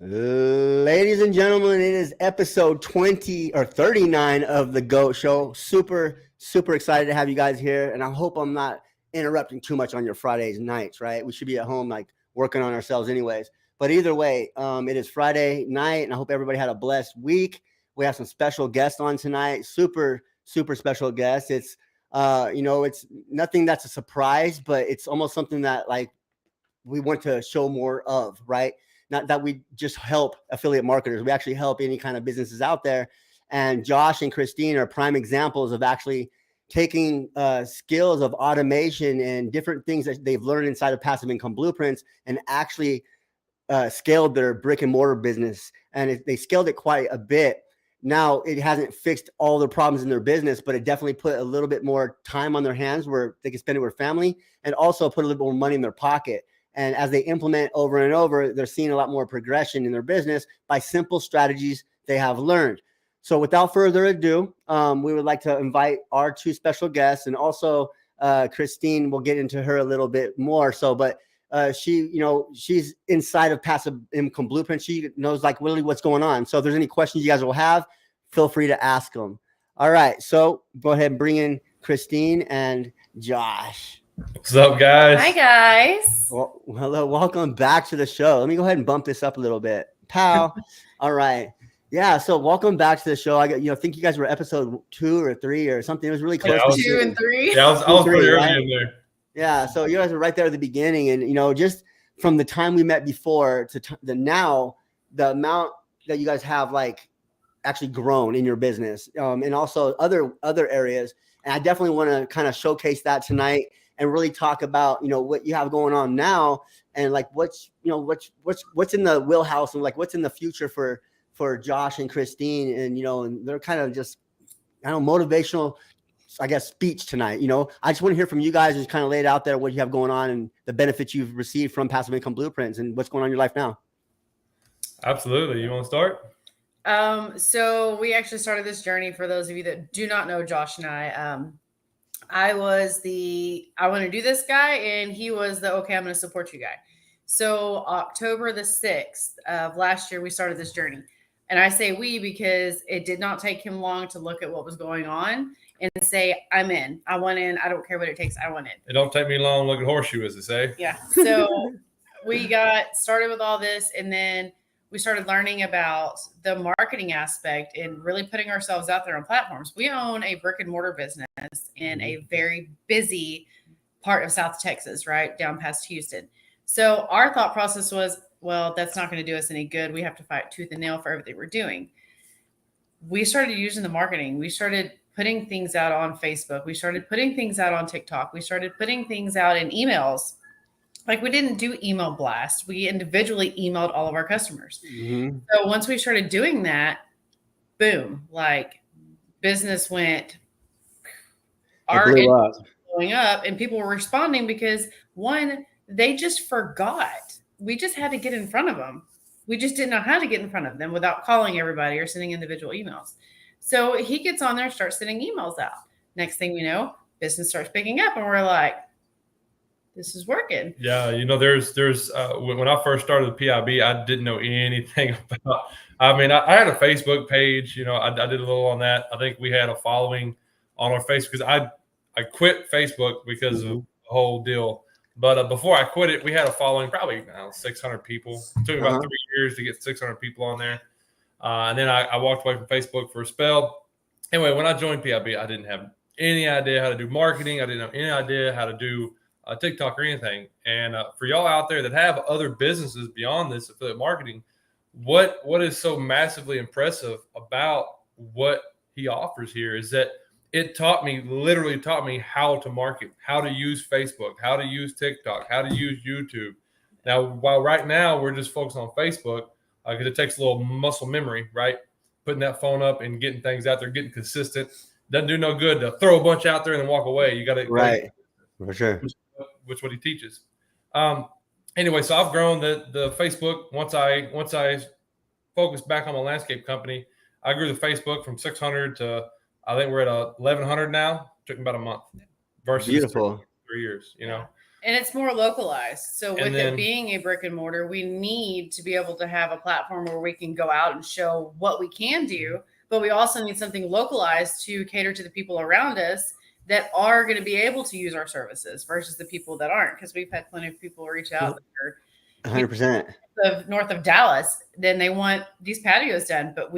Ladies and gentlemen, it is episode 20 or 39 of the GOAT Show. Super excited to have you guys here. And I hope I'm not interrupting too much on your Fridays nights, right? We should be at home like working on ourselves anyways. But either way, it is Friday night and I hope everybody had a blessed week. We have some special guests on tonight. Super special guests. It's, it's nothing that's a surprise, but it's almost something that like we want to show more of, right? Not that we just help affiliate marketers. We actually help any kind of businesses out there. And Josh and Christine are prime examples of actually taking skills of automation and different things that they've learned inside of Passive Income Blueprints and actually scaled their brick and mortar business. And they scaled it quite a bit. Now, it hasn't fixed all the problems in their business, but it definitely put a little bit more time on their hands where they can spend it with family and also put a little bit more money in their pocket. And as they implement over and over, they're seeing a lot more progression in their business by simple strategies they have learned. So without further ado, we would like to invite our two special guests, and also Christine. We'll get into her a little bit more. But she's inside of Passive Income Blueprint. She knows like really what's going on. So if there's any questions you guys will have, feel free to ask them. All right. So go ahead and bring in Christine and Josh. What's up, guys? Hi, guys. Well, hello. Welcome back to the show. Let me go ahead and bump this up a little bit. Pal. All right. Yeah. So welcome back to the show. I think you guys were episode 2 or 3 or something. It was really close. Yeah, 2 and 3. Yeah, I was pretty early in there. Yeah. So you guys were right there at the beginning. And, just from the time we met before to the now, the amount that you guys have like actually grown in your business and also other areas. And I definitely want to kind of showcase that tonight and really talk about, what you have going on now and like what's in the wheelhouse and like what's in the future for Josh and Christine. And, and they're kind of just, motivational, I guess, speech tonight. I just want to hear from you guys, just kind of lay it out there, what you have going on and the benefits you've received from Passive Income Blueprints and what's going on in your life now. Absolutely. You want to start? So we actually started this journey, for those of you that do not know Josh and I was I want to do this guy, and he was the, okay, I'm going to support you guy. So October the 6th of last year, we started this journey. And I say we because it did not take him long to look at what was going on and say, I'm in. I want in. I don't care what it takes. I want in. It don't take me long to look at horseshoe, as they say. Yeah. So we got started with all this, and then we started learning about the marketing aspect and really putting ourselves out there on platforms. We own a brick and mortar business in a very busy part of South Texas, right down past Houston. So our thought process was, well, that's not going to do us any good. We have to fight tooth and nail for everything we're doing. We started using the marketing. We started putting things out on Facebook. We started putting things out on TikTok. We started putting things out in emails. Like, we didn't do email blasts. We individually emailed all of our customers. Mm-hmm. So once we started doing that, boom, like business went blowing up, and people were responding because, one, they just forgot. We just had to get in front of them. We just didn't know how to get in front of them without calling everybody or sending individual emails. So he gets on there and starts sending emails out. Next thing we know, business starts picking up, and we're like, this is working. Yeah. There's when I first started the PIB, I didn't know anything about, I had a Facebook page, I did a little on that. I think we had a following on our Facebook because I quit Facebook because of the whole deal. But before I quit it, we had a following, probably 600 people. It took about 3 years to get 600 people on there. And then I walked away from Facebook for a spell. Anyway, when I joined PIB, I didn't have any idea how to do marketing. I didn't have any idea how to do TikTok or anything. And for y'all out there that have other businesses beyond this affiliate marketing, what is so massively impressive about what he offers here is that it literally taught me how to market, how to use Facebook, how to use TikTok, how to use YouTube. Now, while right now we're just focused on Facebook, because it takes a little muscle memory, right? Putting that phone up and getting things out there, getting consistent. Doesn't do no good to throw a bunch out there and then walk away. You got to, right, for sure. Which what he teaches. Anyway, so I've grown the Facebook. Once I focused back on my landscape company, I grew the Facebook from 600 to, I think we're at 1,100 now. Took me about a month versus beautiful 3 years, And it's more localized. So with then, it being a brick and mortar, we need to be able to have a platform where we can go out and show what we can do, but we also need something localized to cater to the people around us that are going to be able to use our services versus the people that aren't. Because we've had plenty of people reach out that are 100%. north of Dallas, then they want these patios done, but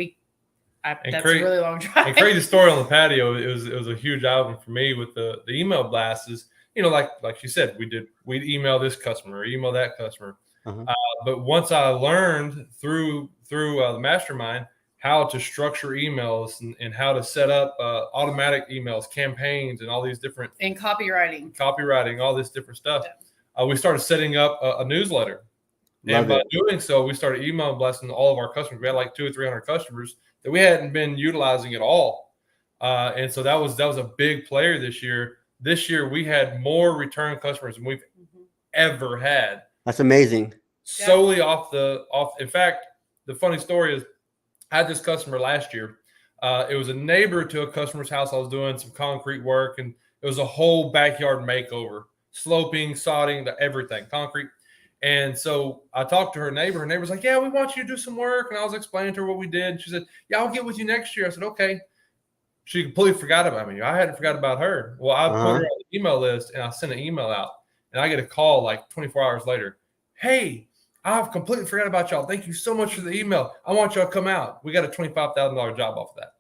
that's a really long drive. And crazy story on the patio. It was a huge album for me with the email blasts. Is, you know, like she said, we'd email this customer, email that customer. But once I learned through the mastermind how to structure emails and how to set up automatic emails, campaigns, and all these different and copywriting, all this different stuff, we started setting up a newsletter. And by doing so, we started email blasting all of our customers. We had like 200 or 300 customers that we hadn't been utilizing at all. And so that was a big player this year. This year, we had more return customers than we've ever had. That's amazing. Solely off. In fact, the funny story is I had this customer last year. It was a neighbor to a customer's house. I was doing some concrete work, and it was a whole backyard makeover, sloping, sodding, everything, concrete. And so I talked to her neighbor. Her neighbor's like, yeah, we want you to do some work. And I was explaining to her what we did. And she said, yeah, I'll get with you next year. I said, okay. She completely forgot about me. I hadn't forgot about her. Well, I put her on the email list, and I sent an email out. And I get a call like 24 hours later. Hey, I've completely forgot about y'all. Thank you so much for the email. I want y'all to come out. We got a $25,000 job off of that.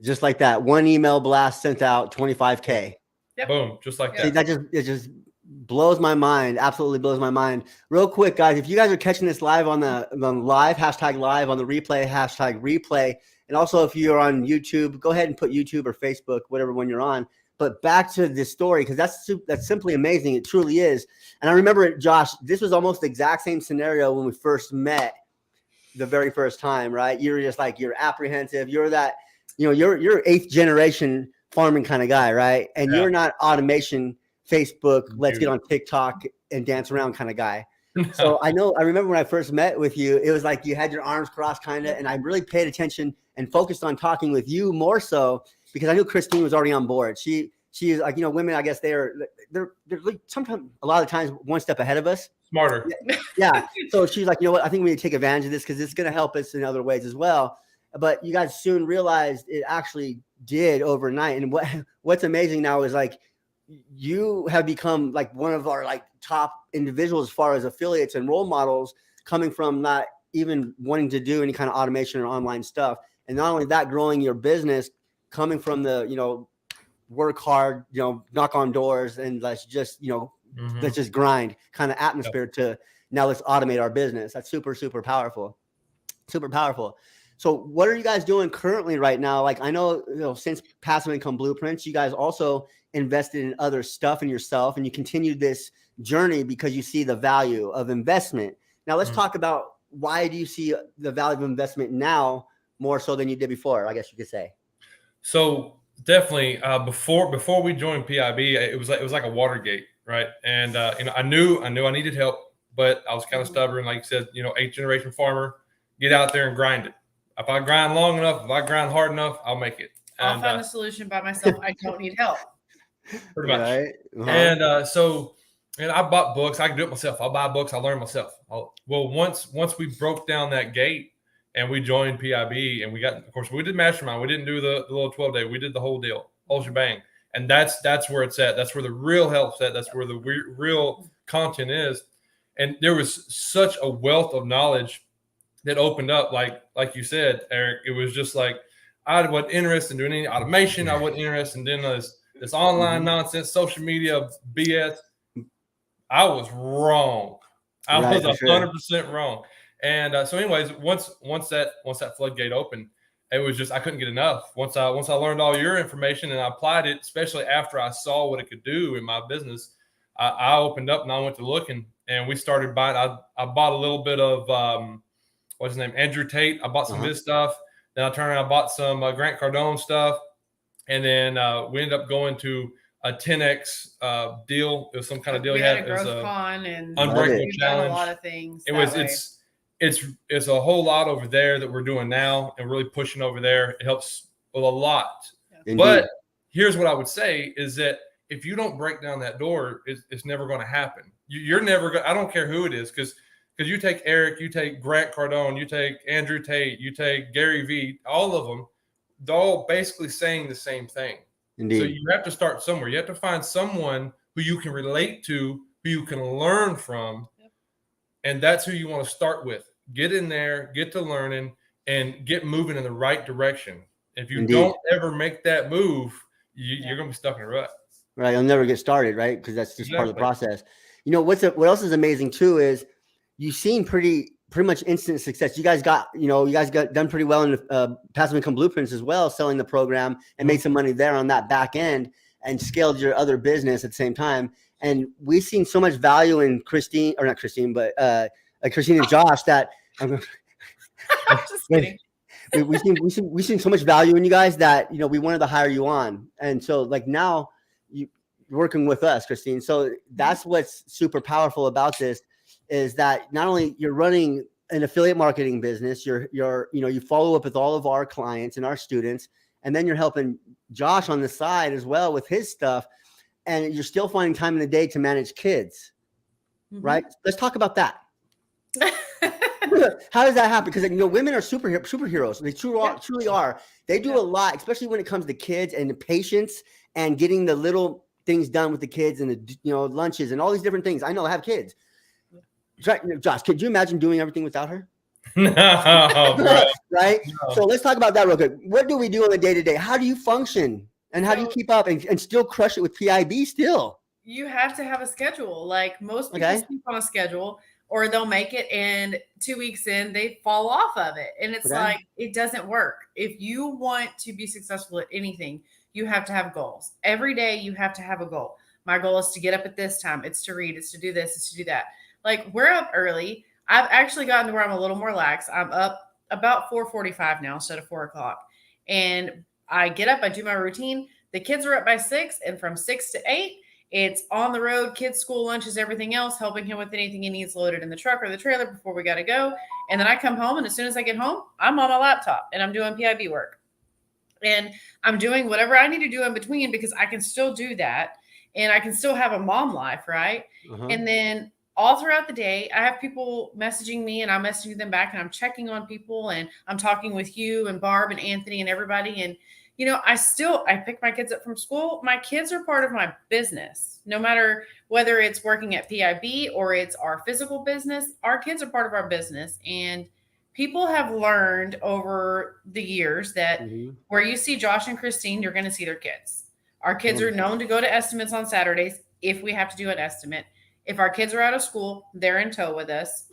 Just like that. One email blast sent out, $25K. Yep. Boom. Just like that. See, it just blows my mind. Absolutely blows my mind. Real quick, guys, if you guys are catching this live on the live, hashtag live, on the replay, hashtag replay. And also if you're on YouTube, go ahead and put YouTube or Facebook, whatever one you're on. But back to this story, because that's simply amazing. It truly is. And I remember, Josh, this was almost the exact same scenario when we first met the very first time, right? You're just like, you're apprehensive. You're that, you're 8th generation farming kind of guy, right? And you're not automation, Facebook, let's get on TikTok and dance around kind of guy. So I remember when I first met with you, it was like you had your arms crossed kind of, and I really paid attention and focused on talking with you more so because I knew Christine was already on board. She is like, women, I guess they're like sometimes, a lot of times, one step ahead of us. Smarter. Yeah. So she's like, what? I think we need to take advantage of this because it's going to help us in other ways as well. But you guys soon realized it actually did overnight. And what's amazing now is like, you have become like one of our like top individuals as far as affiliates and role models, coming from not even wanting to do any kind of automation or online stuff. And not only that, growing your business, coming from the, work hard, knock on doors and let's just, let's just grind kind of atmosphere to now let's automate our business. That's super, super powerful. Super powerful. So what are you guys doing currently right now? Like, I know, since Passive Income Blueprints, you guys also invested in other stuff in yourself, and you continued this journey because you see the value of investment. Now let's talk about, why do you see the value of investment now more so than you did before, I guess you could say? So definitely before we joined PIB, it was like a Watergate, right? And I knew I needed help, but I was kind of stubborn, like you said, 8th generation farmer. Get out there and grind it. If I grind long enough, if I grind hard enough, I'll make it. I'll find the solution by myself. I don't need help. Pretty much. Right. And and I bought books. I can do it myself. I'll buy books. I learn myself. Once we broke down that gate and we joined PIB, and of course, we did mastermind. We didn't do the little 12-day. We did the whole deal, whole shebang. And that's where it's at. That's where the real help's at. That's where the real content is. And there was such a wealth of knowledge that opened up, like you said, Eric. It was just like, I wasn't interested in doing any automation. I wasn't interested in doing this online nonsense, social media BS. I was wrong. I was 100% wrong. And so, anyways, once that floodgate opened, it was just, I couldn't get enough. Once I learned all your information and I applied it, especially after I saw what it could do in my business, I opened up and I went to looking, and we started buying. I bought a little bit of what's his name, Andrew Tate. I bought some of his stuff. Then I turned around, I bought some Grant Cardone stuff, and then we ended up going to a 10x deal. It was some kind of deal we he had had. a growth con and Unbreakable challenge. A lot of things. It's a whole lot over there that we're doing now and really pushing over there. It helps with a lot. Yeah. But here's what I would say is that if you don't break down that door, it's never going to happen. You're never going. I don't care who it is, because you take Eric, you take Grant Cardone, you take Andrew Tate, you take Gary Vee, all of them, they're all basically saying the same thing. Indeed. So you have to start somewhere. You have to find someone who you can relate to, who you can learn from, and that's who you want to start with. Get in there, get to learning, and get moving in the right direction. If you don't ever make that move, you're going to be stuck in a rut. Right. You'll never get started, right? Because that's just part of the process. You know, what else is amazing too is you've seen pretty much instant success. You guys got done pretty well in the passive income blueprints as well, selling the program and made some money there on that back end and scaled your other business at the same time. And we've seen so much value in Christine and Josh that I'm just kidding. We've seen so much value in you guys that, you know, we wanted to hire you on. And so like now you're working with us, Christine. So that's what's super powerful about this is that not only you're running an affiliate marketing business, you follow up with all of our clients and our students, and then you're helping Josh on the side as well with his stuff. And you're still finding time in the day to manage kids, right? Let's talk about that. How does that happen? Because, you know, women are superheroes. They truly are. They do a lot, especially when it comes to kids and the patience and getting the little things done with the kids and the, you know, lunches and all these different things. I know I have kids. Josh, could you imagine doing everything without her? No, right? No. So let's talk about that real quick. What do we do on the day-to-day? How do you function? And how do you keep up and still crush it with PIB still? You have to have a schedule. Like most people sleep on a schedule, or they'll make it and 2 weeks in, they fall off of it. And it's like, it doesn't work. If you want to be successful at anything, you have to have goals. Every day you have to have a goal. My goal is to get up at this time. It's to read. It's to do this. It's to do that. Like, we're up early. I've actually gotten to where I'm a little more lax. I'm up about 4:45 now instead of 4 o'clock. And I get up, I do my routine. The kids are up by 6, and from 6 to 8, it's on the road, kids' school lunches, everything else, helping him with anything he needs loaded in the truck or the trailer before we got to go. And then I come home, and as soon as I get home, I'm on my laptop and I'm doing PIB work. And I'm doing whatever I need to do in between because I can still do that. And I can still have a mom life, right? And then all throughout the day, I have people messaging me and I'm messaging them back and I'm checking on people and I'm talking with you and Barb and Anthony and everybody. And, you know, I pick my kids up from school. My kids are part of my business, no matter whether it's working at PIB or it's our physical business. Our kids are part of our business. And people have learned over the years that where you see Josh and Christine, you're going to see their kids. Our kids are known to go to estimates on Saturdays if we have to do an estimate. If our kids are out of school, they're in tow with us.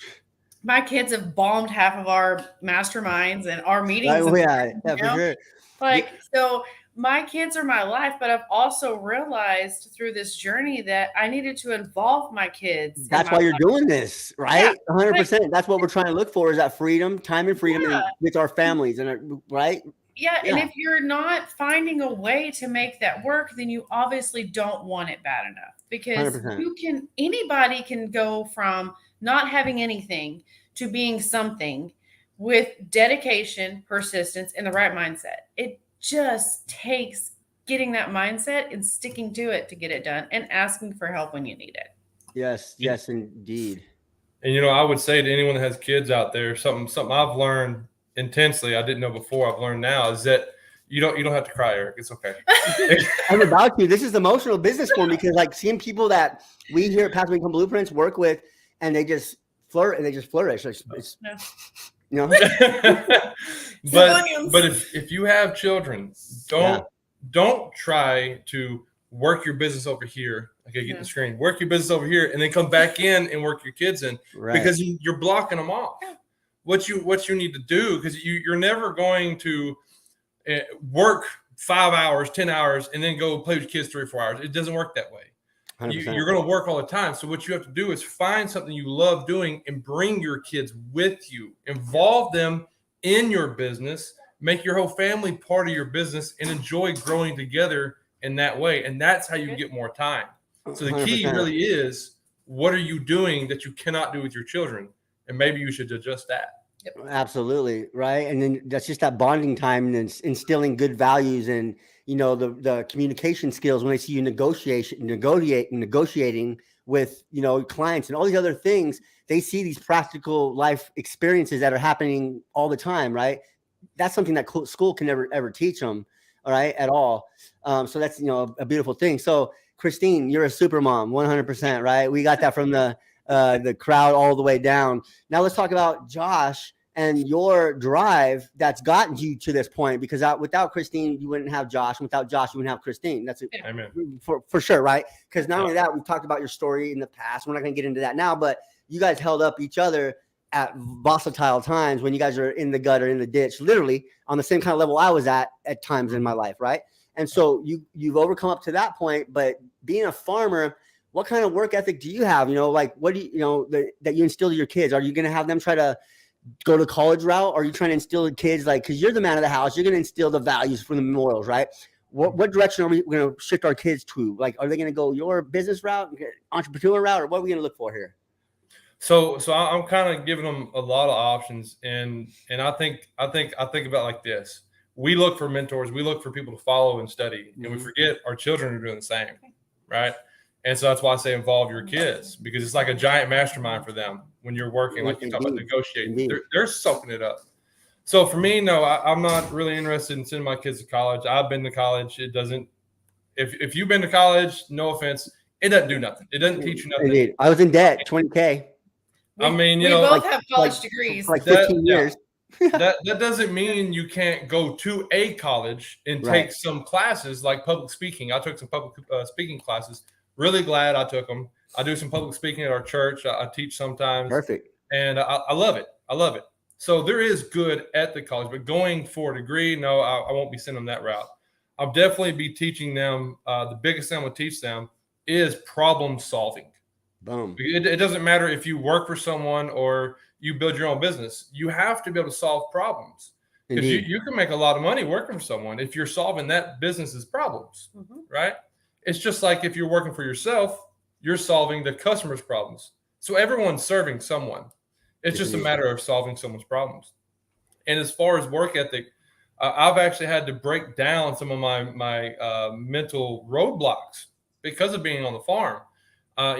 My kids have bombed half of our masterminds and our meetings. For sure. So my kids are my life, but I've also realized through this journey that I needed to involve my kids. That's why you're doing this, right? 100%. That's what we're trying to look for is that freedom, time and freedom with our families, and right? And if you're not finding a way to make that work, then you obviously don't want it bad enough, because 100%. Anybody can go from not having anything to being something with dedication, persistence, and the right mindset. It just takes getting that mindset and sticking to it to get it done and asking for help when you need it. Yes, indeed. And, you know, I would say to anyone that has kids out there, something I've learned intensely, I didn't know before, I've learned now, is that you don't have to cry, Eric. It's okay. I'm about to. This is emotional business for me, because like seeing people that we here at Passive Income Blueprints work with, and they just flirt and they just flourish. It's you know. but if you have children, don't try to work your business over here. Okay, get the screen. Work your business over here, and then come back in and work your kids in, because you're blocking them off. What you need to do, because you're never going to work 5 hours, 10 hours, and then go play with your kids 3 or 4 hours. It doesn't work that way. You're going to work all the time. So what you have to do is find something you love doing and bring your kids with you. Involve them in your business. Make your whole family part of your business and enjoy growing together in that way. And that's how you get more time. So the key 100%. really is, what are you doing that you cannot do with your children? And maybe you should adjust that. Absolutely. Right. And then that's just that bonding time and instilling good values and, you know, the communication skills when they see you negotiating with, you know, clients and all these other things. They see these practical life experiences that are happening all the time, right? That's something that school can never ever teach them, all right, at all. So that's, you know, a beautiful thing. So Christine, you're a super mom, 100%, right? We got that from the crowd all the way down. Now let's talk about Josh and your drive that's gotten you to this point, because without Christine, you wouldn't have Josh. And without Josh, you wouldn't have Christine. That's it. Amen. For sure, right? Because not only that, we've talked about your story in the past. We're not going to get into that now, but you guys held up each other at volatile times when you guys are in the gutter, in the ditch, literally on the same kind of level I was at times in my life, right? And so you've overcome up to that point. But being a farmer, what kind of work ethic do you have? You know, like what do you know that you instill to your kids? Are you going to have them try to go to college route? Or are you trying to instill in kids, like, because you're the man of the house, you're going to instill the values from the morals, right? What direction are we going to shift our kids to? Like, are they going to go your business route, entrepreneur route, or what are we going to look for here? So I'm kind of giving them a lot of options, and I think about it like this: we look for mentors, we look for people to follow and study, and we forget our children are doing the same, right? And so that's why I say involve your kids, because it's like a giant mastermind for them when you're working, like you talk about negotiating. They're soaking it up. So for me, no, I'm not really interested in sending my kids to college. I've been to college. It doesn't. If you've been to college, no offense, it doesn't do nothing. It doesn't teach you nothing. Indeed. I was in debt, $20K. I mean, you we know, both have college degrees. Like 15 years. that doesn't mean you can't go to a college and take some classes like public speaking. I took some public speaking classes. Really glad I took them. I do some public speaking at our church. I teach sometimes. Perfect. And I love it. I love it. So there is good at the college, but going for a degree, no, I won't be sending them that route. I'll definitely be teaching them. The biggest thing I'm going to teach them is problem solving. Boom. It doesn't matter if you work for someone or you build your own business. You have to be able to solve problems, because you can make a lot of money working for someone if you're solving that business's problems, right? It's just like if you're working for yourself, you're solving the customer's problems. So everyone's serving someone. It's just a matter of solving someone's problems. And as far as work ethic, I've actually had to break down some of my mental roadblocks because of being on the farm.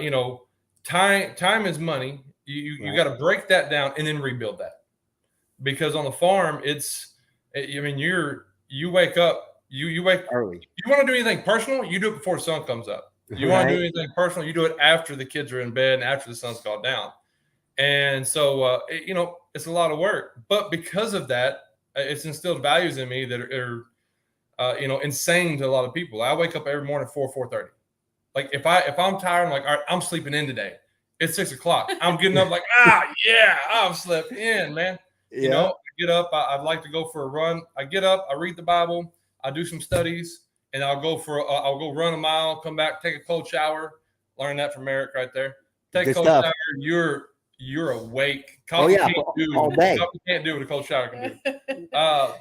You know, time is money. You got to break that down and then rebuild that, because on the farm, you wake up, you wake early. You want to do anything personal, you do it before the sun comes up. You want to do anything personal, you do it after the kids are in bed and after the sun's gone down. And so, you know, it's a lot of work, but because of that, it's instilled values in me that are you know, insane to a lot of people. I wake up every morning at 4:30. Like if I'm tired, I'm like, all right, I'm sleeping in today. It's 6 o'clock. I'm getting up like, yeah, I've slept in, man. You know, I get up. I'd like to go for a run. I get up. I read the Bible. I do some studies, and I'll go run a mile. Come back, take a cold shower. Learn that from Eric right there. Take a cold shower. You're awake. Coffee can't do all day. Coffee can't do what a cold shower can do.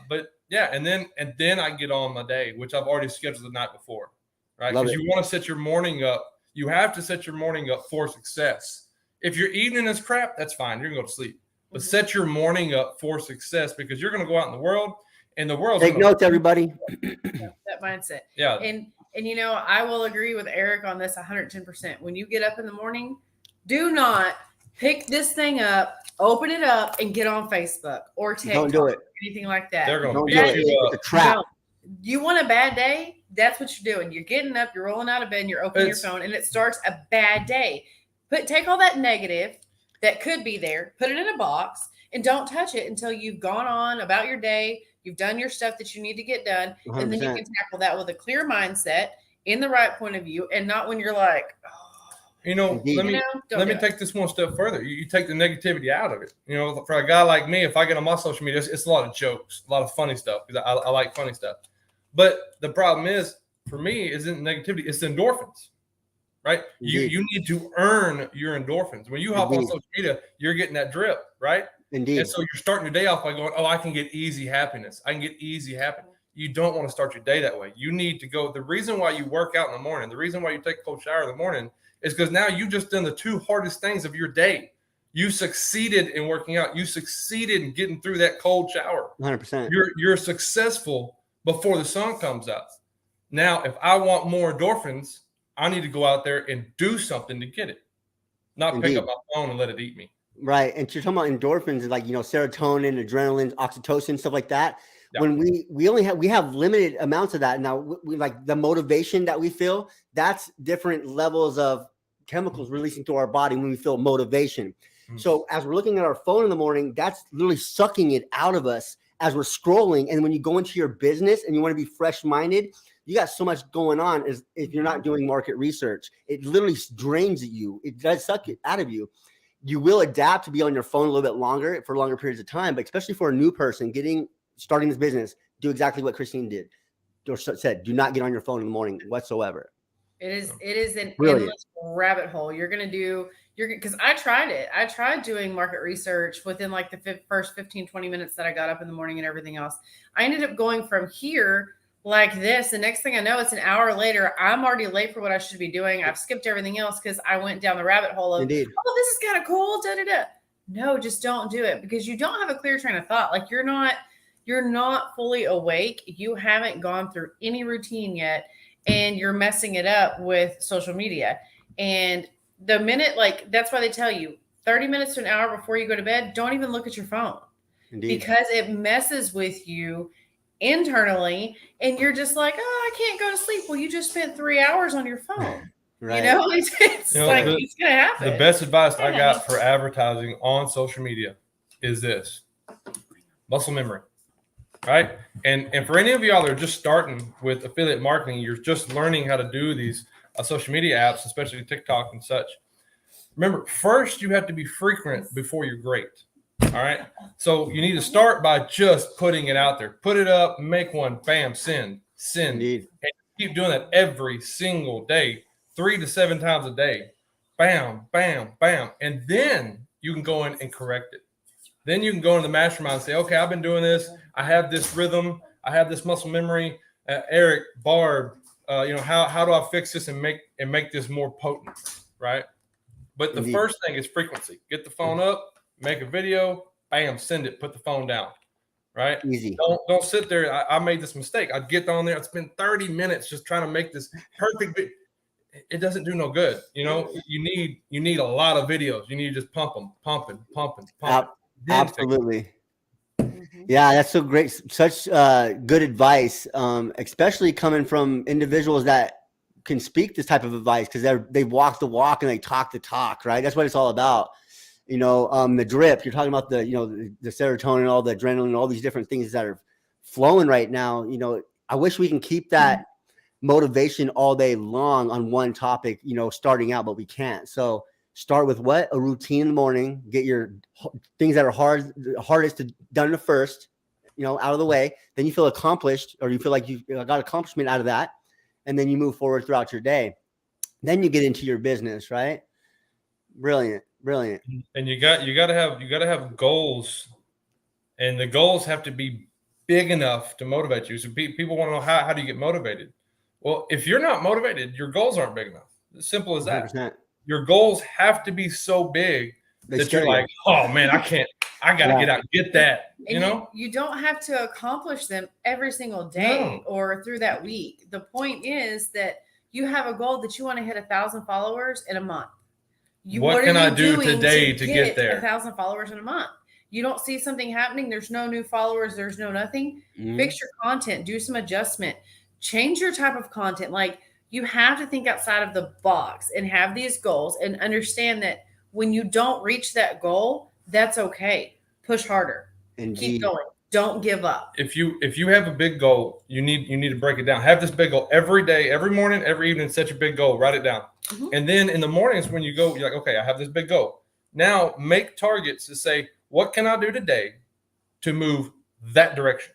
But yeah, and then I get on my day, which I've already scheduled the night before. Right? Because you want to set your morning up. You have to set your morning up for success. If your evening is crap, that's fine. You're going to go to sleep. But set your morning up for success, because you're going to go out in the world, and the world's take notes, everybody. That mindset. Yeah. And you know, I will agree with Eric on this 110%. When you get up in the morning, do not pick this thing up, open it up, and get on Facebook or TikTok or anything like that. They're going to beat you up. It's a trap. You want a bad day? That's what you're doing. You're getting up, you're rolling out of bed, and you're opening your phone, and it starts a bad day. Take all that negative that could be there, put it in a box, and don't touch it until you've gone on about your day. You've done your stuff that you need to get done, 100%. And then you can tackle that with a clear mindset, in the right point of view, and not when you're like, let me take this one step further. You take the negativity out of it. You know, for a guy like me, if I get on my social media, it's a lot of jokes, a lot of funny stuff, because I like funny stuff. But the problem is, for me, isn't negativity, it's endorphins, right? You need to earn your endorphins. When you hop on social media, you're getting that drip, right? Indeed. And so you're starting your day off by going, I can get easy happiness. I can get easy happiness. You don't want to start your day that way. You need to go. The reason why you work out in the morning, the reason why you take a cold shower in the morning is because now you've just done the two hardest things of your day. You succeeded in working out. You succeeded in getting through that cold shower. 100%. You're successful before the sun comes out. Now, if I want more endorphins, I need to go out there and do something to get it, not Indeed. pick up my phone and let it eat me. Right. And you're talking about endorphins, like, serotonin, adrenaline, oxytocin, stuff like that. Yeah. When we have limited amounts of that. Now, we like the motivation that we feel, that's different levels of chemicals releasing through our body when we feel motivation. So as we're looking at our phone in the morning, that's literally sucking it out of us as we're scrolling. And when you go into your business and you want to be fresh minded, you got so much going on as if you're not doing market research. It literally drains at you. It does suck it out of you. You will adapt to be on your phone a little bit longer for longer periods of time, but especially for a new person starting this business, do exactly what Christine did or said. Do not get on your phone in the morning whatsoever. It is an Brilliant. endless rabbit hole. Because I tried it. I tried doing market research within like the first 15, 20 minutes that I got up in the morning and everything else. I ended up going from here like this. The next thing I know, it's an hour later. I'm already late for what I should be doing. I've skipped everything else because I went down the rabbit hole of, Indeed. oh, this is kind of cool. Da, da, da. No, just don't do it because you don't have a clear train of thought. Like you're not fully awake. You haven't gone through any routine yet, and you're messing it up with social media. And the minute, like, that's why they tell you 30 minutes to an hour before you go to bed, don't even look at your phone. Indeed. Because it messes with you internally and you're just like, oh, I can't go to sleep. Well, you just spent 3 hours on your phone. Right. It's like it's gonna happen. The best advice I got for advertising on social media is this: muscle memory. Right? And for any of y'all that are just starting with affiliate marketing, you're just learning how to do these social media apps, especially TikTok and such. Remember, first you have to be frequent before you're great. All right. So you need to start by just putting it out there. Put it up, make one, bam, send. Indeed. And keep doing that every single day, 3 to 7 times a day. Bam, bam, bam. And then you can go in and correct it. Then you can go into the mastermind and say, okay, I've been doing this. I have this rhythm. I have this muscle memory. Eric, Barb, how do I fix this and make this more potent, right? But the Indeed. first thing is frequency. Get the phone up, make a video, bam, send it, put the phone down, right? Easy. Don't sit there. I made this mistake. I'd get on there. I'd spend 30 minutes just trying to make this perfect video. It doesn't do no good. You need a lot of videos. You need to just pumping. Absolutely. Yeah, that's so great. Such good advice, especially coming from individuals that can speak this type of advice because they walk the walk and they talk the talk, right? That's what it's all about. The drip, you're talking about the serotonin, all the adrenaline, all these different things that are flowing right now. I wish we can keep that motivation all day long on one topic, starting out, but we can't. So start with a routine in the morning, get your things that are hardest done first, out of the way. Then you feel accomplished, or you feel like you got accomplishment out of that. And then you move forward throughout your day. Then you get into your business, right? Brilliant. And you got to have goals, and the goals have to be big enough to motivate you. So people want to know how do you get motivated? Well, if you're not motivated, your goals aren't big enough. As simple as that. 100%. Your goals have to be so big that you're like, oh man, I got to get out and get that. You don't have to accomplish them every single day or through that week. The point is that you have a goal that you want to hit 1,000 followers in a month. What can I do today to get there? 1,000 followers in a month. You don't see something happening. There's no new followers. There's no nothing. Fix your content. Do some adjustment. Change your type of content. Like, you have to think outside of the box and have these goals and understand that when you don't reach that goal, that's okay. Push harder. Indeed. Keep going. Don't give up. If you have a big goal, you need to break it down. Have this big goal every day, every morning, every evening. Set your big goal. Write it down. And then in the mornings when you go, you're like, okay, I have this big goal. Now make targets to say, what can I do today to move that direction?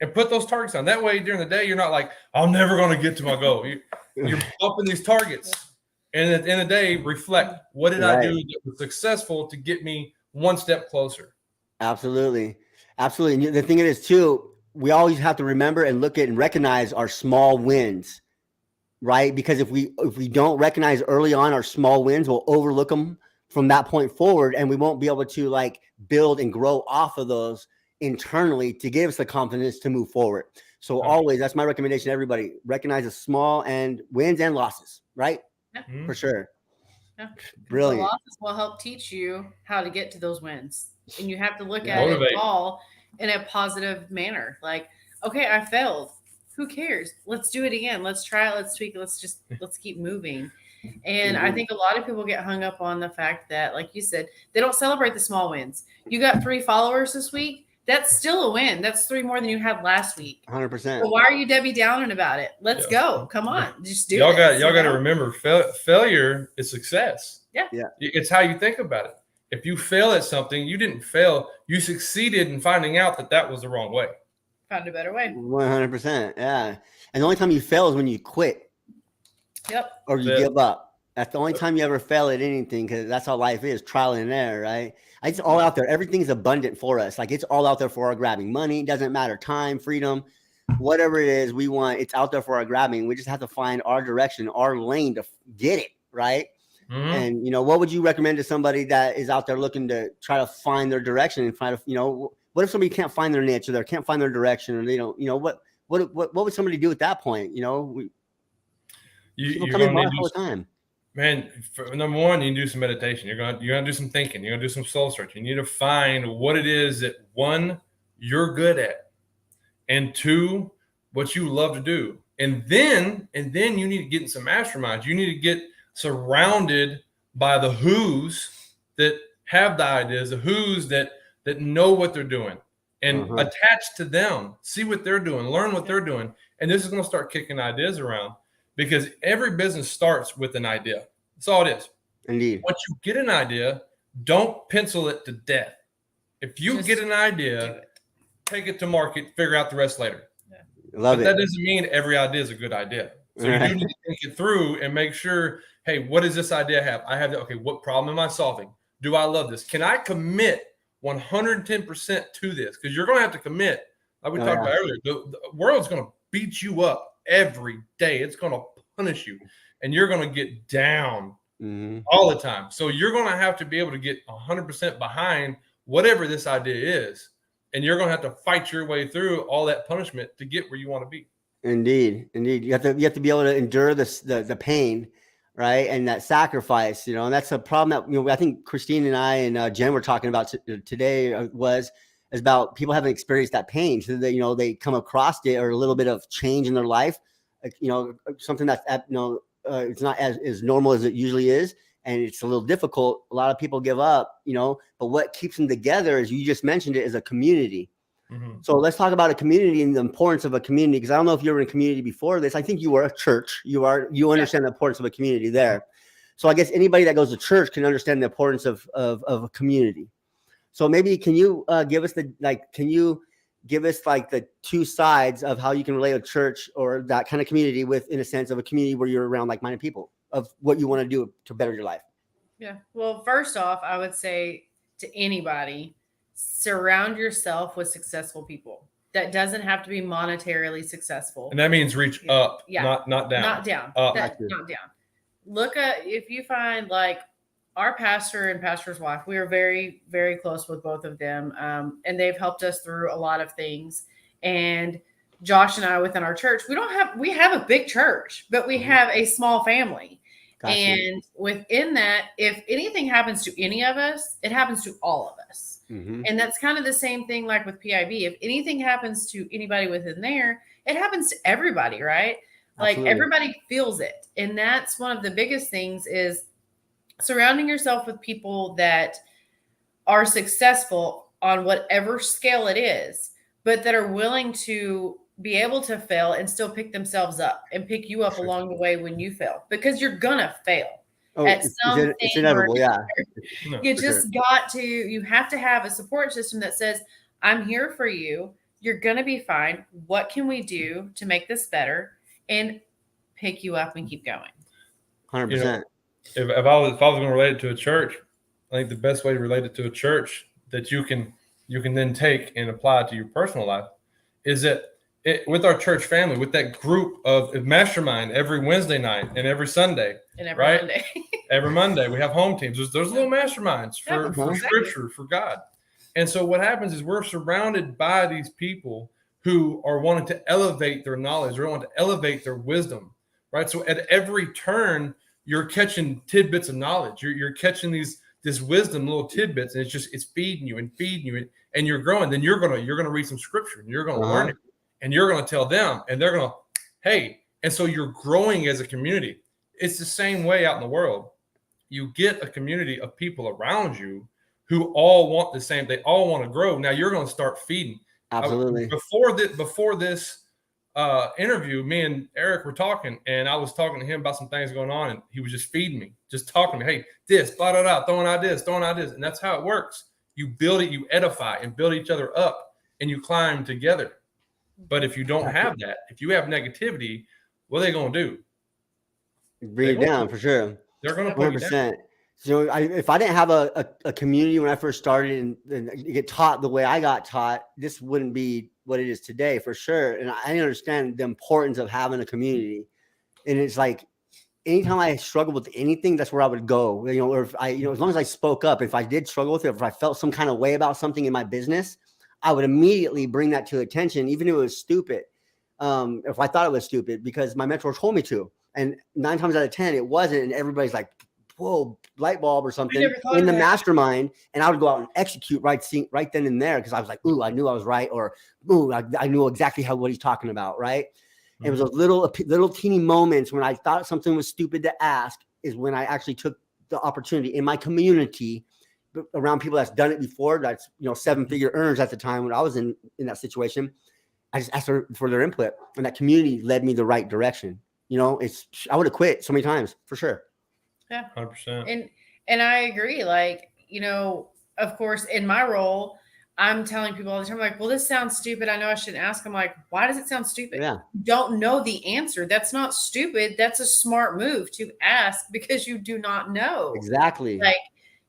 And put those targets on. That way, during the day, you're not like, I'm never going to get to my goal. You're upping these targets. And at the end of the day, reflect, what did I do that was successful to get me one step closer? Absolutely. And the thing is, too, we always have to remember and look at and recognize our small wins, right? Because if we don't recognize early on our small wins, we'll overlook them from that point forward, and we won't be able to build and grow off of those internally to give us the confidence to move forward. So always, that's my recommendation to everybody. Recognize the small and wins and losses, right? Yeah. For sure. Yeah. Brilliant. The losses will help teach you how to get to those wins. And you have to look at Motivate. it all in a positive manner. Like, okay, I failed. Who cares? Let's do it again. Let's try it. Let's tweak it. Let's keep moving. And I think a lot of people get hung up on the fact that, like you said, they don't celebrate the small wins. You got 3 followers this week. That's still a win. That's 3 more than you had last week. 100%. So why are you Debbie Downing about it? Let's go. Come on. Just do it. Y'all got to remember, failure is success. Yeah. It's how you think about it. If you fail at something, you didn't fail. You succeeded in finding out that was the wrong way. Found a better way. 100%. Yeah. And the only time you fail is when you quit. Yep. Or you give up. That's the only time you ever fail at anything, because that's how life is, trial and error, right? It's all out there. Everything's abundant for us. Like, it's all out there for our grabbing. Money, doesn't matter. Time, freedom, whatever it is we want, it's out there for our grabbing. We just have to find our direction, our lane to get it, right? And, what would you recommend to somebody that is out there looking to try to find their direction and find, what if somebody can't find their niche, or they can't find their direction, or they don't, what would somebody do at that point? You're coming back all the time. Man, number one, you need to do some meditation. You're gonna do some thinking. You're gonna do some soul searching. You need to find what it is that, 1, you're good at, and 2, what you love to do. And then you need to get in some masterminds. You need to get surrounded by the who's that have the ideas, the who's that know what they're doing, and attach to them, see what they're doing, learn what they're doing. And this is going to start kicking ideas around, because every business starts with an idea. That's all it is. Indeed. Once you get an idea, don't pencil it to death. If you get an idea, take it to market, figure out the rest later. Love it. That doesn't mean every idea is a good idea. So you do need to think it through and make sure, hey, what does this idea have? I have that. Okay, what problem am I solving? Do I love this? Can I commit 110% to this? Because you're going to have to commit. Like we talked about earlier, the world's going to beat you up every day. It's going to punish you, and you're going to get down all the time. So you're going to have to be able to get 100% behind whatever this idea is, and you're going to have to fight your way through all that punishment to get where you want to be. Indeed. You have to be able to endure the pain, right? And that sacrifice, and that's a problem that, I think Christine and I and Jen were talking about today is about people haven't experienced that pain. So that, they come across it, or a little bit of change in their life, something that's, it's not as normal as it usually is. And it's a little difficult. A lot of people give up, but what keeps them together, as you just mentioned it, is a community. So let's talk about a community and the importance of a community, because I don't know if you were in a community before this. I think you were a church. You understand the importance of a community there. So I guess anybody that goes to church can understand the importance of a community. So maybe can you give us the 2 sides of how you can relate a church or that kind of community in a sense of a community where you're around like-minded people, of what you want to do to better your life? Yeah. Well, first off, I would say to anybody, surround yourself with successful people. That doesn't have to be monetarily successful. And that means reach up, not down. Not down. Up. Not down. Look at, if you find, like, our pastor and pastor's wife, we are very, very close with both of them. And they've helped us through a lot of things. And Josh and I within our church, we have a big church, but we have a small family. Gotcha. And within that, if anything happens to any of us, it happens to all of us. And that's kind of the same thing like with PIB. If anything happens to anybody within there, it happens to everybody, right? Like everybody feels it. And that's one of the biggest things, is surrounding yourself with people that are successful on whatever scale it is, but that are willing to be able to fail and still pick themselves up and pick you up along the way when you fail, because you're gonna fail. It's inevitable. You have to have a support system that says, I'm here for you. You're going to be fine. What can we do to make this better? And pick you up and keep going. 100%. If I was going to relate it to a church, I think the best way to relate it to a church that you can then take and apply to your personal life is that with our church family, with that group of mastermind every Wednesday night and every Sunday, and every Monday. Every Monday we have home teams. There's little masterminds for Scripture, for God, And so what happens is we're surrounded by these people who are wanting to elevate their knowledge, or wanting to elevate their wisdom, right? So at every turn, you're catching tidbits of knowledge. You're catching this wisdom, little tidbits, and it's feeding you and you're growing. Then you're gonna read some scripture and you're gonna learn it, and you're gonna tell them, and they're gonna, hey, and so you're growing as a community. It's the same way out in the world. You get a community of people around you who all want the same. They all want to grow. Now you're going to start feeding. Absolutely. Before this interview, me and Eric were talking, and I was talking to him about some things going on, and he was just feeding me, just talking to me. Hey, this, blah, blah, blah, throwing ideas. And that's how it works. You build it, you edify and build each other up, and you climb together. But if you don't have that, if you have negativity, what are they going to do? Bring it down for sure. They're going to put 100%. So if I didn't have a community when I first started and get taught the way I got taught, this wouldn't be what it is today for sure. And I understand the importance of having a community. And it's like, anytime I struggle with anything, that's where I would go, or if I, as long as I spoke up, if I did struggle with it, if I felt some kind of way about something in my business, I would immediately bring that to attention, even if it was stupid. If I thought it was stupid, because my mentor told me to, and 9 times out of 10, it wasn't. And everybody's like, whoa, light bulb or something in the mastermind. And I would go out and execute right then and there. Cause I was like, ooh, I knew I was right. Or, ooh, I knew exactly what he's talking about. Right. Mm-hmm. It was those little teeny moments when I thought something was stupid to ask is when I actually took the opportunity in my community around people that's done it before. That's, 7-figure earners at the time when I was in that situation. I just asked for their input, and that community led me the right direction. I would have quit so many times for sure. Yeah, 100%. And I agree. Like, of course, in my role, I'm telling people all the time, like, well, this sounds stupid. I know I shouldn't ask. I'm like, why does it sound stupid? Yeah. You don't know the answer. That's not stupid. That's a smart move to ask because you do not know. Exactly. Like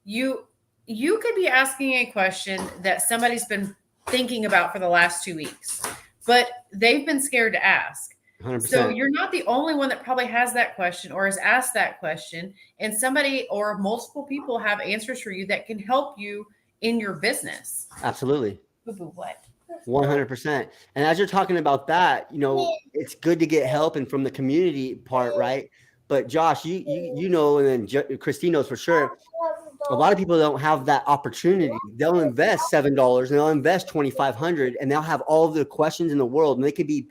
you could be asking a question that somebody's been thinking about for the last 2 weeks, but they've been scared to ask. 100%. So you're not the only one that probably has that question or has asked that question, and somebody or multiple people have answers for you that can help you in your business. Absolutely. What? 100%. And as you're talking about that, it's good to get help and from the community part, right? But Josh, you know, and then Christine knows for sure, a lot of people don't have that opportunity. They'll invest $7 and they'll invest $2,500 and they'll have all the questions in the world, and they could be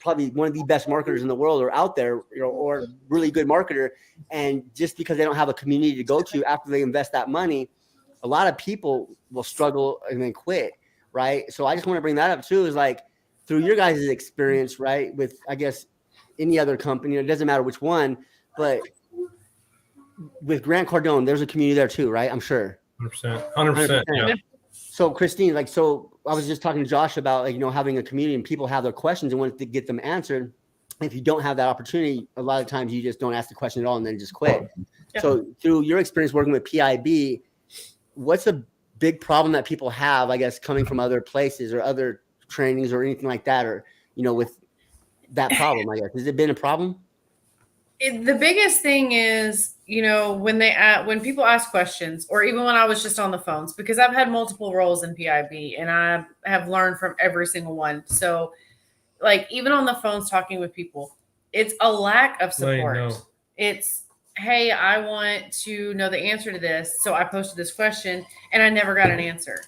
probably one of the best marketers in the world or out there, or really good marketer. And just because they don't have a community to go to after they invest that money, a lot of people will struggle and then quit. Right. So I just want to bring that up too, is like through your guys' experience, right, with, I guess, any other company, it doesn't matter which one, but with Grant Cardone, there's a community there too, right? I'm sure. 100%. Yeah. So Christine, I was just talking to Josh about, having a community and people have their questions and want to get them answered. If you don't have that opportunity, a lot of times you just don't ask the question at all and then just quit. Yeah. So through your experience working with PIB, what's a big problem that people have, I guess, coming from other places or other trainings or anything like that, or, with that problem, I guess? Has it been a problem? The biggest thing is, when people ask questions, or even when I was just on the phones, because I've had multiple roles in PIB and I have learned from every single one. So like even on the phones talking with people, it's a lack of support. It's, hey, I want to know the answer to this. So I posted this question and I never got an answer.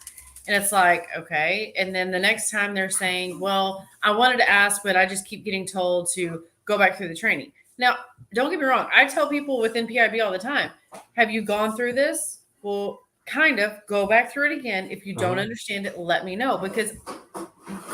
And it's like, okay. And then the next time they're saying, well, I wanted to ask, but I just keep getting told to go back through the training. Now, don't get me wrong. I tell people within PIB all the time, have you gone through this? Well, kind of. Go back through it again. If you don't understand it, let me know. Because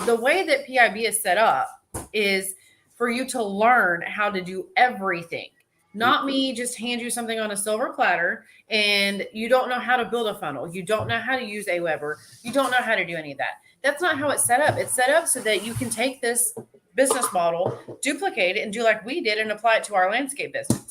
the way that PIB is set up is for you to learn how to do everything. Not me just hand you something on a silver platter and you don't know how to build a funnel. You don't know how to use Aweber. You don't know how to do any of that. That's not how it's set up. It's set up so that you can take this business model, duplicate it, and do like we did and apply it to our landscape business.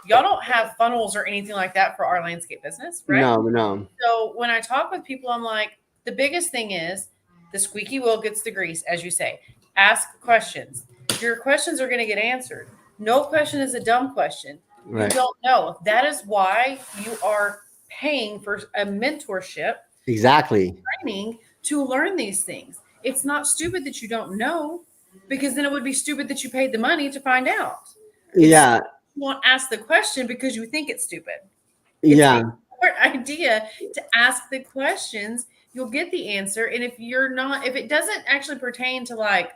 Y'all don't have funnels or anything like that for our landscape business, right? No. So when I talk with people, I'm like, the biggest thing is the squeaky wheel gets the grease, as you say. Ask questions. Your questions are going to get answered. No question is a dumb question. Right. You don't know. That is why you are paying for a mentorship Exactly. Training to learn these things. It's not stupid that you don't know, because then it would be stupid that you paid the money to find out. Yeah. You won't ask the question because you think it's stupid. It's Yeah. a smart idea to ask the questions. You'll get the answer. And if it doesn't actually pertain to, like,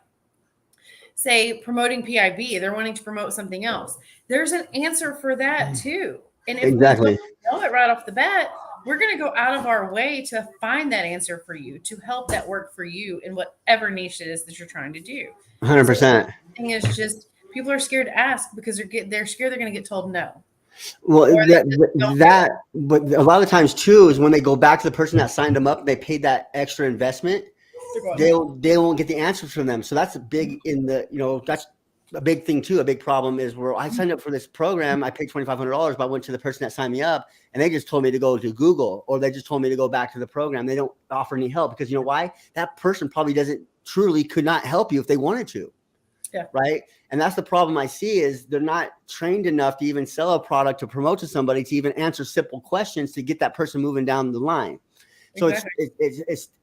say, promoting PIB, they're wanting to promote something else, there's an answer for that too. And if Exactly. we don't know it right off the bat, we're going to go out of our way to find that answer for you, to help that work for you in whatever niche it is that you're trying to do. 100%. So the thing is just people are scared to ask because they're scared they're going to get told no. Well, Or they just don't but a lot of times too is when they go back to the person that signed them up, they paid that extra investment. They won't get the answers from them. So that's a big that's a big thing too. A big problem is where I signed up for this program. I paid $2,500, but I went to the person that signed me up and they just told me to go to Google, or they just told me to go back to the program. They don't offer any help because you know why? That person probably could not help you if they wanted to. Yeah. Right. And that's the problem I see is they're not trained enough to even sell a product to promote to somebody, to even answer simple questions to get that person moving down the line. So exactly.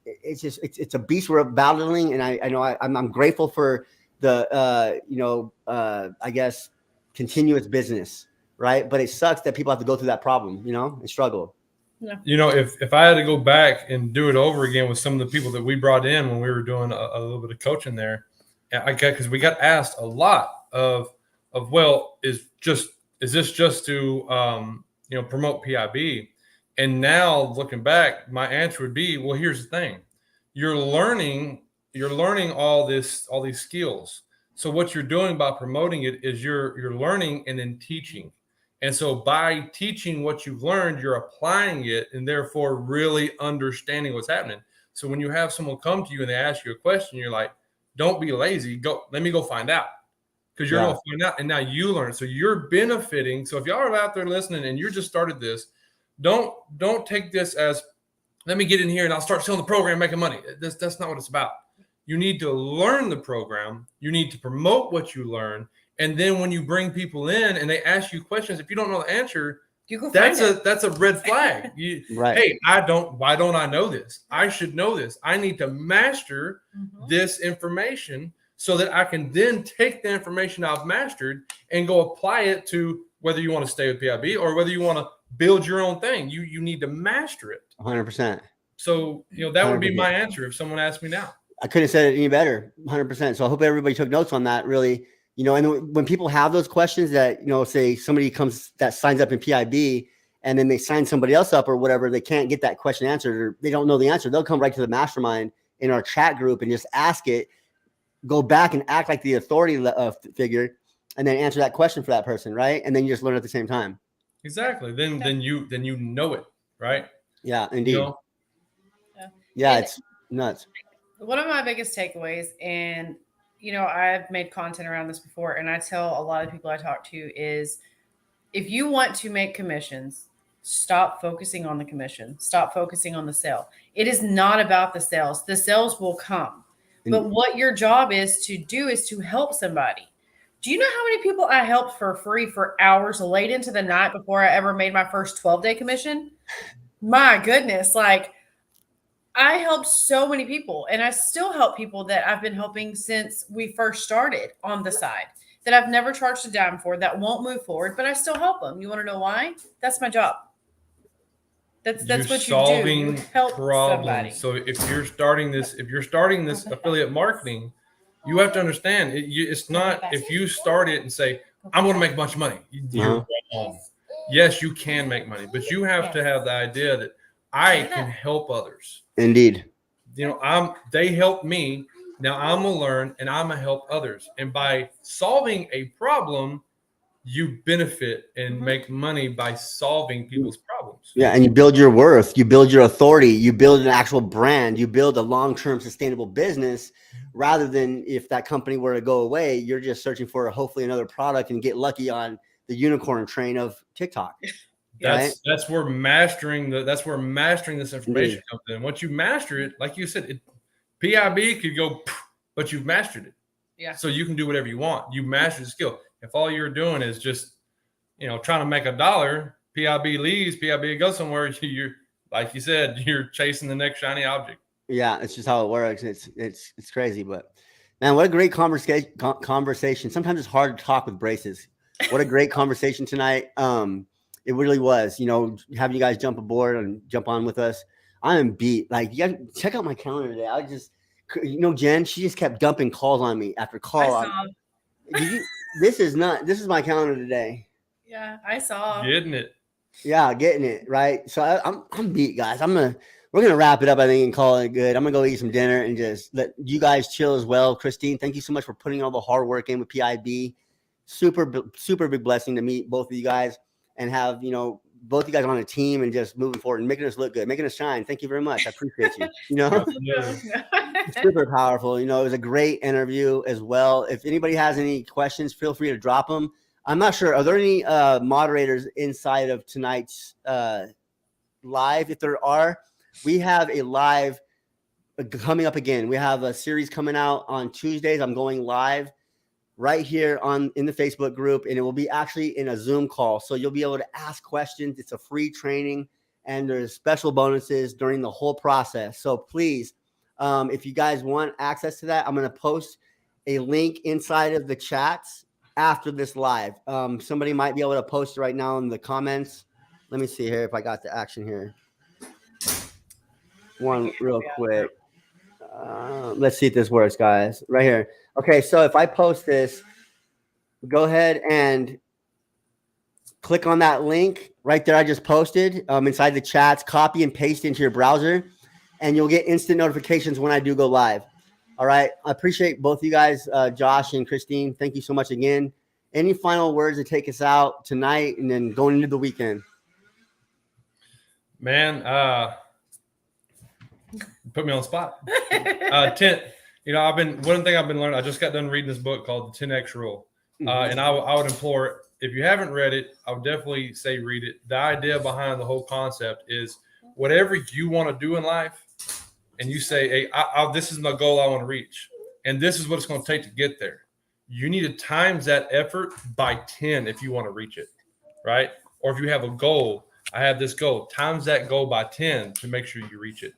it's a beast we're battling, and I know I'm grateful for the I guess continuous business, right? But it sucks that people have to go through that problem, and struggle. Yeah. If I had to go back and do it over again with some of the people that we brought in when we were doing a little bit of coaching there, because we got asked a lot of well, is this just to promote PIB? And now looking back, my answer would be, well, here's the thing. You're learning all these skills. So what you're doing by promoting it is you're learning and then teaching. And so by teaching what you've learned, you're applying it and therefore really understanding what's happening. So when you have someone come to you and they ask you a question, you're like, don't be lazy. Let me go find out. Because you're going to find out. And now you learn. So you're benefiting. So if y'all are out there listening and you just started this, don't take this as, let me get in here and I'll start selling the program, making money. That's not what it's about. You need to learn the program. You need to promote what you learn. And then when you bring people in and they ask you questions, if you don't know the answer, that's a red flag. Right. Hey, why don't I know this? I should know this. I need to master this information so that I can then take the information I've mastered and go apply it to whether you want to stay with PIB or whether you want to build your own thing. You need to master it. 100%. So, that would be my answer if someone asked me now. I couldn't have said it any better. 100%. So I hope everybody took notes on that, really. And when people have those questions that, say somebody comes that signs up in PIB and then they sign somebody else up or whatever, they can't get that question answered or they don't know the answer. They'll come right to the mastermind in our chat group and just ask it, go back and act like the authority figure and then answer that question for that person. Right. And then you just learn at the same time. Exactly. Then you know it. Right. Yeah, indeed. Yeah. It's nuts. One of my biggest takeaways, and I've made content around this before, and I tell a lot of people I talk to is, if you want to make commissions, stop focusing on the commission. Stop focusing on the sale. It is not about the sales. The sales will come. But what your job is to do is to help somebody. Do you know how many people I helped for free for hours late into the night before I ever made my first 12-day commission? My goodness. I helped so many people, and I still help people that I've been helping since we first started on the side, that I've never charged a dime for, that won't move forward, but I still help them. You want to know why? That's my job. That's what you do. You help somebody. So if you're starting this affiliate marketing, you have to understand it's not if you start it and say, I'm going to make a bunch of money. You're wrong. Yes, you can make money, but you have to have the idea that I can help others. Indeed. They help me. Now I'm going to learn and I'm going to help others. And by solving a problem, you benefit and make money by solving people's problems. Yeah. And you build your worth, you build your authority, you build an actual brand, you build a long-term sustainable business, rather than if that company were to go away, you're just searching for hopefully another product and get lucky on the unicorn train of TikTok. That's where mastering this information comes in. Once you master it, like you said, PIB could go, but you've mastered it. Yeah. So you can do whatever you want. You master the skill. If all you're doing is just, trying to make $1, PIB leaves, PIB goes somewhere, like you said, you're chasing the next shiny object. Yeah, it's just how it works. It's crazy, but man, what a great conversation. Sometimes it's hard to talk with braces. What a great conversation tonight. It really was. Having you guys jump aboard and jump on with us. I am beat. Like, you guys check out my calendar today. I just, Jen, she just kept dumping calls on me after call. This is my calendar today. Yeah, I saw. Getting it. Yeah, getting it right. So I'm beat, guys. We're gonna wrap it up, I think, and call it good. I'm gonna go eat some dinner and just let you guys chill as well. Christine, thank you so much for putting all the hard work in with PIB. Super big blessing to meet both of you guys and have both you guys on a team and just moving forward and making us look good, making us shine. Thank you very much. I appreciate you. Super powerful. It was a great interview as well. If anybody has any questions, feel free to drop them. I'm not sure. Are there any moderators inside of tonight's live? If there are, we have a live coming up again. We have a series coming out on Tuesdays. I'm going live right here in the Facebook group, and it will be actually in a Zoom call. So you'll be able to ask questions. It's a free training, and there's special bonuses during the whole process. So please, if you guys want access to that, I'm going to post a link inside of the chats after this live. Somebody might be able to post it right now in the comments. Let me see here if I got the action here. One real quick. Let's see if this works, guys. Right here. Okay, so if I post this, go ahead and click on that link right there I just posted inside the chats, copy and paste into your browser, and you'll get instant notifications when I do go live. All right. I appreciate both of you guys, Josh and Christine. Thank you so much again. Any final words to take us out tonight and then going into the weekend? Man, put me on the spot. One thing I've been learning, I just got done reading this book called The 10X Rule. And I would implore, if you haven't read it, I would definitely say read it. The idea behind the whole concept is whatever you want to do in life, and you say, hey, this is my goal I want to reach, and this is what it's going to take to get there. You need to times that effort by 10 if you want to reach it, right? Or if you have a goal, I have this goal, times that goal by 10 to make sure you reach it,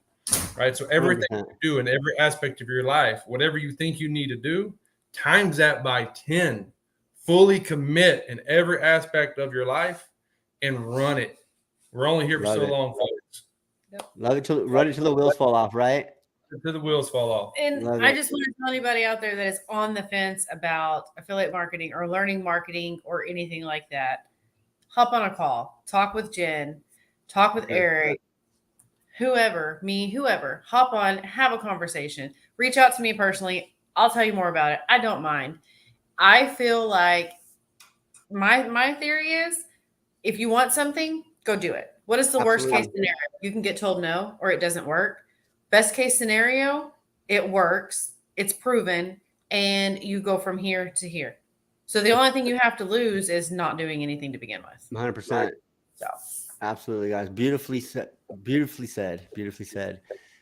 right? So everything you do in every aspect of your life, whatever you think you need to do, times that by 10. Fully commit in every aspect of your life and run it. We're only here for so long, folks. Yep. Run it till the wheels fall off, right? Until the wheels fall off. And I just want to tell anybody out there that is on the fence about affiliate marketing or learning marketing or anything like that, hop on a call, talk with Jen, talk with Eric, whoever, hop on, have a conversation, reach out to me personally. I'll tell you more about it. I don't mind. I feel like my theory is if you want something, go do it. What is the worst case scenario? You can get told no or it doesn't work. Best case scenario, it works, it's proven, and you go from here to here. So the only thing you have to lose is not doing anything to begin with. 100%. Right? So absolutely, guys. Beautifully said. Beautifully said. Beautifully said.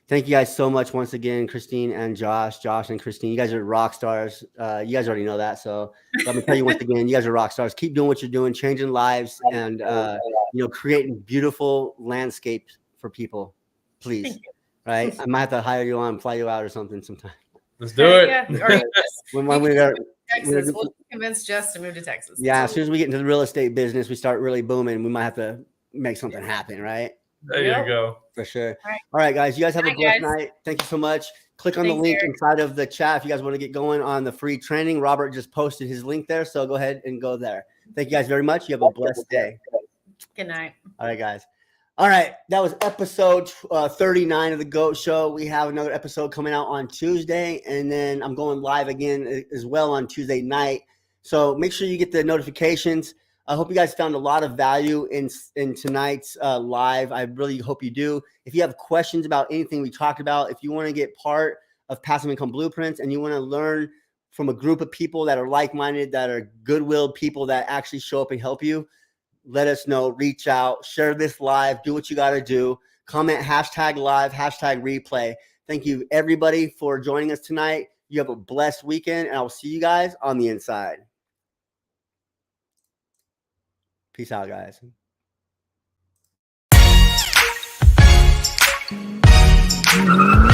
Thank you guys so much once again, Christine and Josh and Christine. You guys are rock stars. You guys already know that. So let me tell you once again, you guys are rock stars. Keep doing what you're doing, changing lives and, creating beautiful landscapes for people, please. Right. I might have to hire you on, fly you out or something sometime. Let's do it. Yeah. When we go to Texas, we'll convince Jess to move to Texas. Yeah. As soon as we get into the real estate business, we start really booming. We might have to make something happen. Right. There you go. For sure. All right, guys. You guys have a blessed night. Thank you so much. Click on the link inside of the chat if you guys want to get going on the free training. Robert just posted his link there, so go ahead and go there. Thank you guys very much. You have a blessed day. Good night. All right, guys. All right, that was episode 39 of the GOAT Show. We have another episode coming out on Tuesday, and then I'm going live again as well on Tuesday night. So make sure you get the notifications. I hope you guys found a lot of value in tonight's live. I really hope you do. If you have questions about anything we talked about, if you want to get part of Passive Income Blueprints and you want to learn from a group of people that are like-minded, that are goodwill people that actually show up and help you, let us know. Reach out, share this live, do what you got to do. Comment #live, #replay. Thank you, everybody, for joining us tonight. You have a blessed weekend, and I will see you guys on the inside. Peace out, guys. Bye.